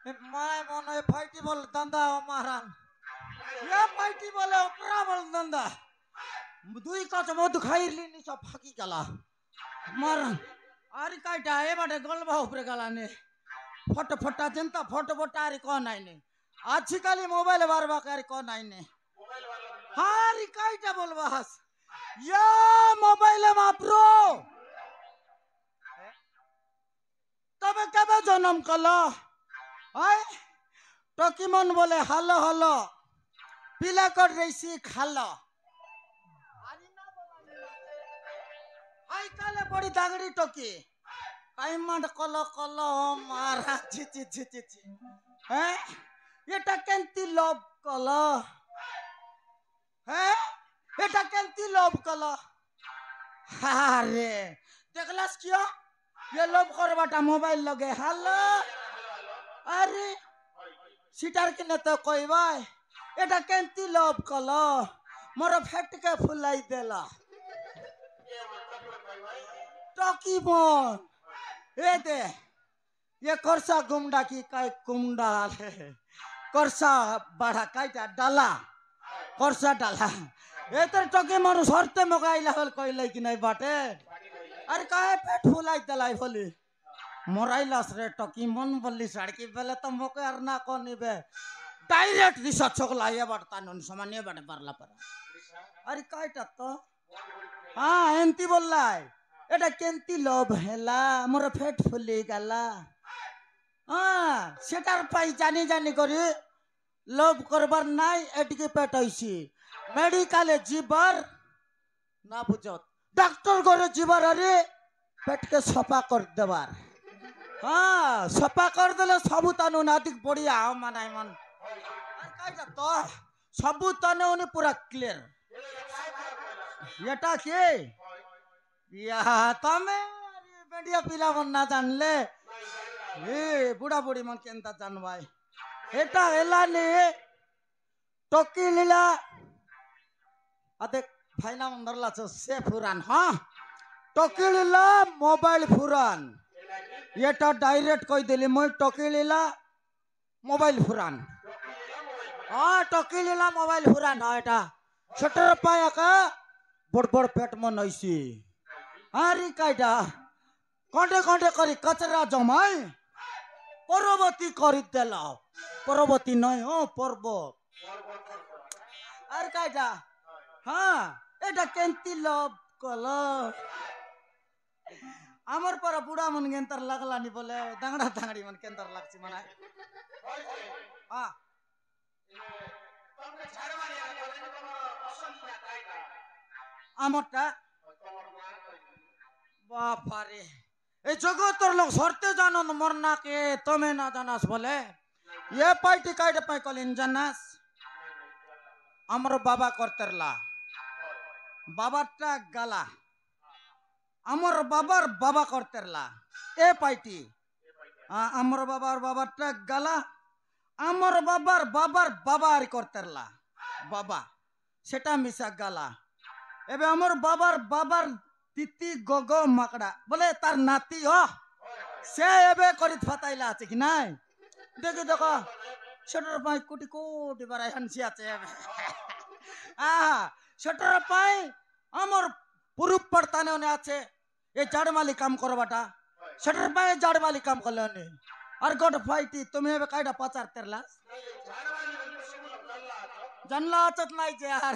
মায় মনে হয় ফাইটি বল দান্দা মারান ফাইটি বলে অপরা বল দান্দা দুই কাজ মধু খাইলি নি সব ফাঁকি গেলা মারান আরে কাইটা এ বাটে গলবা উপরে গেলা নে ফটো ফটা চিন্তা ফটো ফটা আরে কোন আইনে আজকালি মোবাইল বারবা আরে কোন আইনে হারি কাইটা বলবা হাস ইয়া মোবাইলে মাপ্রো তবে কবে জন্ম কলো টকি মন বলে হালো হালো পিলা কর রইছি খালো কালে পড়ি দাগড়ি টকি কাইমান্ড কলো কলো মারা ছি ছি ছি ছি ছি হ্যাঁ এটা কেনতি লোভ কলো হ্যাঁ এটা কেনতি লোভ কলো আরে দেখলাস কিয় ये लोभ करबाटा मोबाइल लगे हालो अरे सीटार किने तो कोई भाई एटा केंती लोभ कलो मोर फेट के फुलाई देला टकी बोन ए दे ये करसा गुमडा की काय कुमडा है करसा बड़ा काइटा डाला करसा डाला ए तर टकी मानु सरते मगाइला हल कइलै कि नै बाटे अरे काहे पेट फुलाई दलाई बोली मोराइलास रे टकी मन बोली सड़की बेले तो मोके अरना कोनी बे डायरेक्ट रिसर्च छकला ये बड़ता नन सामान्य बड़े परला पर अरे काइटा तो हां एंती बोललाई एटा केंती लोभ हेला मोर पेट फुली गला हां सेटार पाई जानी जानी करी लोभ करबार नाई एटिके पेट हइसी मेडिकले जीवर ना बुझत डॉक्टर करे जीवर अरे पेट के सफा कर देवार हाँ सफा कर देले सबु तानु नादिक बढ़िया मानाय मन काइटा तो सबु तानु उनी पूरा क्लियर एटा के या तमे अरे बेडिया पिला मन ना जानले ए बुढ़ा बुढ़ी मन केनता जानबाय एटा एलानी टकी लीला अदे फाइना मंदरला से फुरान हाँ टकीला मोबाइल फुरान ये तो डायरेक्ट कह दिली मैं टकीला मोबाइल फुरान हाँ टकीला मोबाइल फुरान हाँ एटा छटर पाया का बड़ बड़ पेट मन ऐसी अरे काइटा कंटे कंटे करी कचरा जमाई परबती करी देला परबती नहीं हो पर्वत अरे काइटा हाँ एटा केंती लोभ कलो आमर पर बुढ़ा मन केंतर लगला नी बोले दांगड़ा दांगड़ी मन केंतर लागछि मना हां आमरटा बाप रे ए जगतर लोग सरते जानो न मरना के तमे ना जानास बोले ये पार्टी काइटे पाई कलिन जानास आमर बाबा करतेरला बाबाटा गाला आमर बाबार बाबा करतेरला ए पाइटी आमर बाबार बाबाटा गाला आमर बाबार बाबार बाबा आरी करतेरला बाबा सेटा मिसा गाला एबे आमर बाबार बाबार तिती गगो माकड़ा बोले तार नाती हो से एबे करित फाताइला আছে कि নাই देखो देखो छोटर पाई कोटी कोटी बाराय हंसी আছে छोटर पाई आमर पुरुष पड़ताने होने आछे ये जाड़माली काम करबाटा छोटर पाई जाड़माली काम करले ने और गड फाइटी তুমি এবে কাইটা পাচার তেরলা জানলা আছত নাই যে আর